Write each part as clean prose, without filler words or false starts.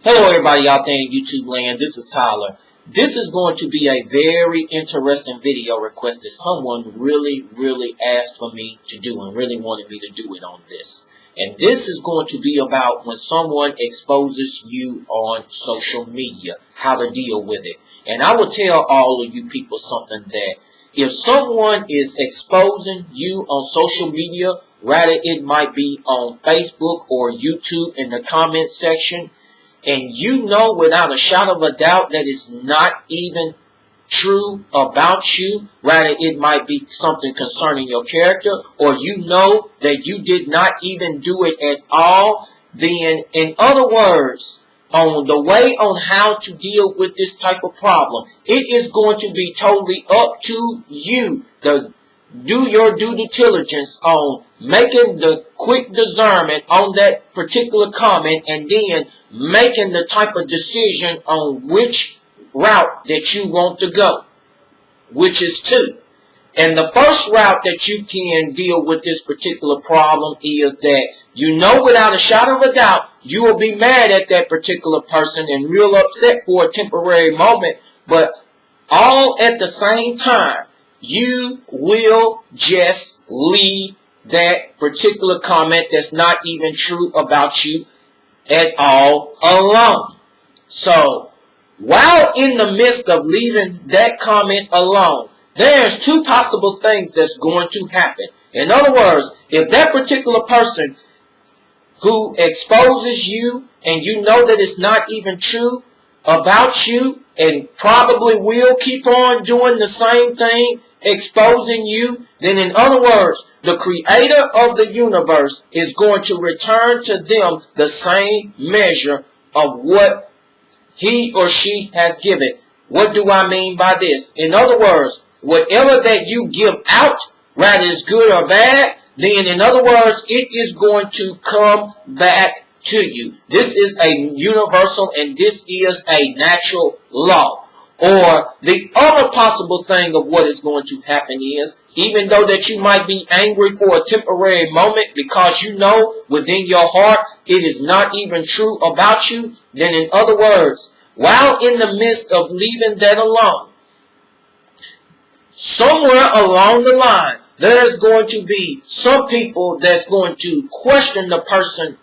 Hello everybody out there in YouTube land, this is Tyler. This is going to be a very interesting video request that someone really asked for me to do and really wanted me to do it on this. And this is going to be about when someone exposes you on social media, how to deal with it. And I will tell all of you people something, that if someone is exposing you on social media, rather it might be on Facebook or YouTube in the comment section, and you know without a shadow of a doubt that it's not even true about you, rather it might be something concerning your character, or you know that you did not even do it at all, then in other words, on the way on how to deal with this type of problem, it is going to be totally up to you to do your due diligence on making the quick discernment on that particular comment, and then making the type of decision on which route that you want to go, which is two. And the first route that you can deal with this particular problem is that you know without a shadow of a doubt you will be mad at that particular person and real upset for a temporary moment, but all at the same time you will just leave that particular comment that's not even true about you at all alone. So while in the midst of leaving that comment alone, there's two possible things that's going to happen. In other words, if that particular person who exposes you and you know that it's not even true about you and probably will keep on doing the same thing, exposing you, then in other words, the creator of the universe is going to return to them the same measure of what he or she has given. What do I mean by this? In other words, whatever that you give out, whether it's good or bad, then in other words, it is going to come back to you. This is a universal and this is a natural law. Or the other possible thing of what is going to happen is, even though that you might be angry for a temporary moment because you know within your heart it is not even true about you, then in other words, while in the midst of leaving that alone, somewhere along the line, there's going to be some people that's going to question the person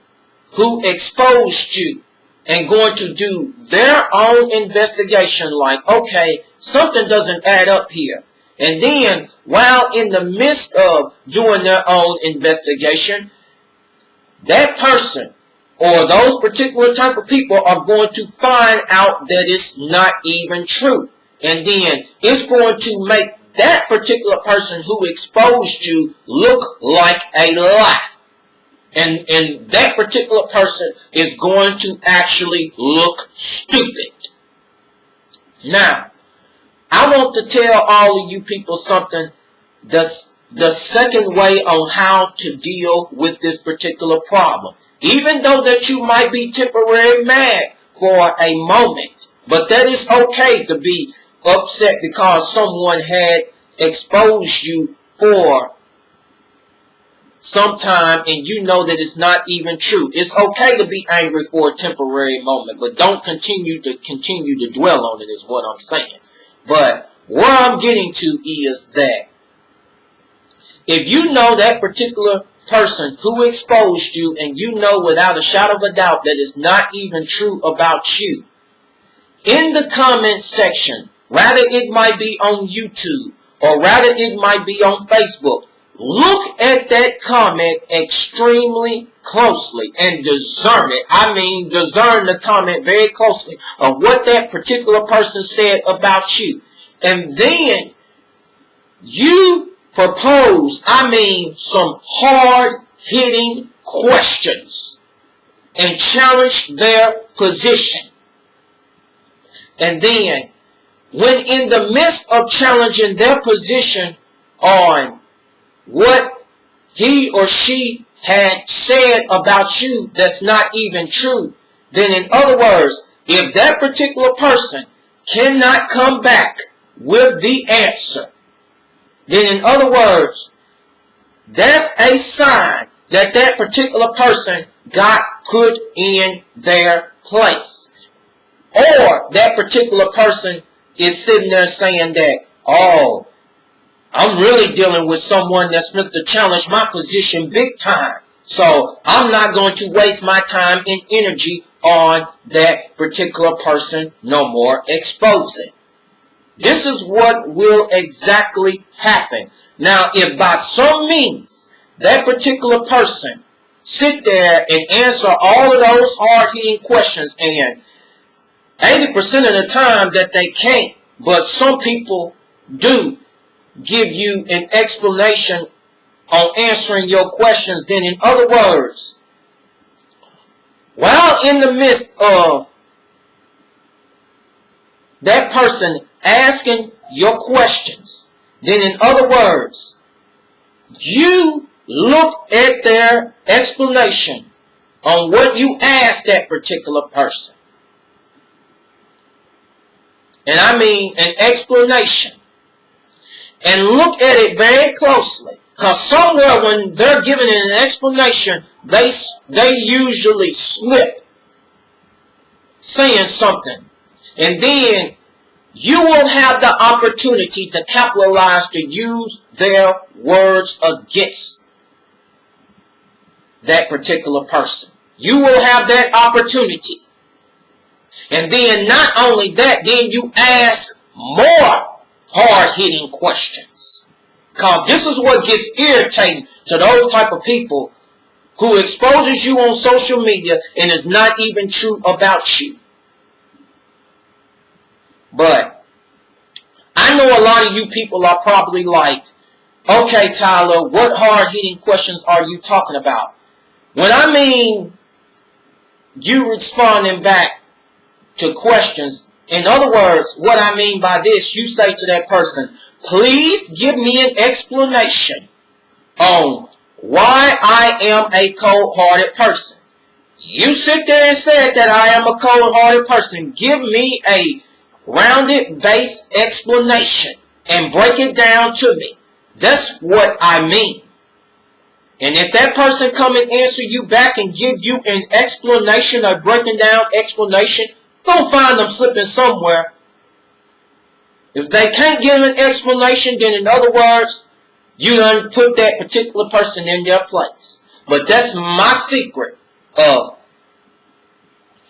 who exposed you and going to do their own investigation, like, okay, something doesn't add up here. And then, while in the midst of doing their own investigation, that person or those particular type of people are going to find out that it's not even true. And then it's going to make that particular person who exposed you look like a lie. And that particular person is going to actually look stupid. Now, I want to tell all of you people something. The second way on how to deal with this particular problem. Even though that you might be temporarily mad for a moment, but that is okay to be upset because someone had exposed you for sometime and you know that it's not even true. It's okay to be angry for a temporary moment, but don't continue to dwell on it, is what I'm saying. But where I'm getting to is that if you know that particular person who exposed you and you know without a shadow of a doubt that it's not even true about you, in the comment section, rather it might be on YouTube or rather it might be on Facebook, look at that comment extremely closely and discern it. I mean, discern the comment very closely of what that particular person said about you. And then you propose, some hard-hitting questions and challenge their position. And then, when in the midst of challenging their position on what he or she had said about you that's not even true, then in other words, if that particular person cannot come back with the answer, then in other words, that's a sign that that particular person got put in their place. Or that particular person is sitting there saying that, oh, I'm really dealing with someone that's Mr. Challenge my position big time. So I'm not going to waste my time and energy on that particular person no more exposing. This is what will exactly happen. Now, if by some means that particular person sit there and answer all of those hard-hitting questions, and 80% of the time that they can't, but some people do give you an explanation on answering your questions, then in other words, while in the midst of that person asking your questions, then in other words, you look at their explanation on what you asked that particular person. And I mean an explanation. And look at it very closely. Because somewhere when they're giving it an explanation, they usually slip saying something. And then you will have the opportunity to capitalize to use their words against that particular person. You will have that opportunity. And then not only that, then you ask more hard-hitting questions. Because this is what gets irritating to those type of people who exposes you on social media and is not even true about you. But I know a lot of you people are probably like, okay, Tyler, what hard-hitting questions are you talking about? When I mean you responding back to questions, in other words, what I mean by this, you say to that person, please give me an explanation on why I am a cold-hearted person. You sit there and said that I am a cold-hearted person. Give me a rounded base explanation and break it down to me. That's what I mean. And if that person come and answer you back and give you an explanation or breaking down explanation, don't find them slipping somewhere. If they can't give an explanation, then in other words, you done put that particular person in their place. But that's my secret of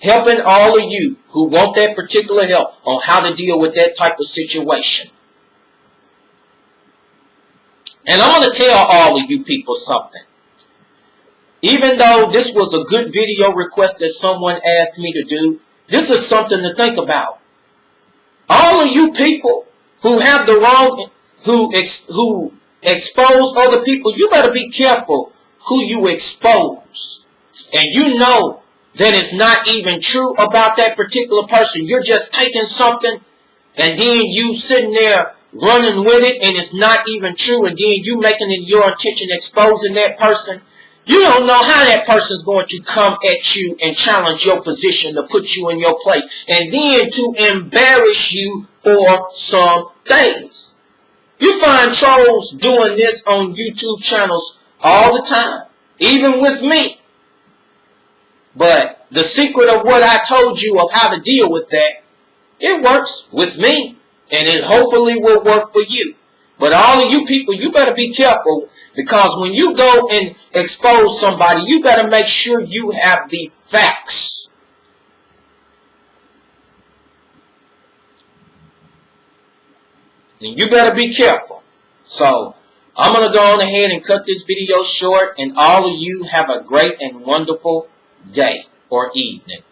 helping all of you who want that particular help on how to deal with that type of situation. And I'm going to tell all of you people something. Even though this was a good video request that someone asked me to do, this is something to think about. All of you people who have the wrong, who expose other people, you better be careful who you expose. And you know that it's not even true about that particular person. You're just taking something and then you sitting there running with it and it's not even true, and then you making it your intention exposing that person. You don't know how that person's going to come at you and challenge your position to put you in your place and then to embarrass you for some days. You find trolls doing this on YouTube channels all the time, even with me. But the secret of what I told you of how to deal with that, it works with me, and it hopefully will work for you. But all of you people, you better be careful, because when you go and expose somebody, you better make sure you have the facts. And you better be careful. So, I'm going to go on ahead and cut this video short, and all of you have a great and wonderful day or evening.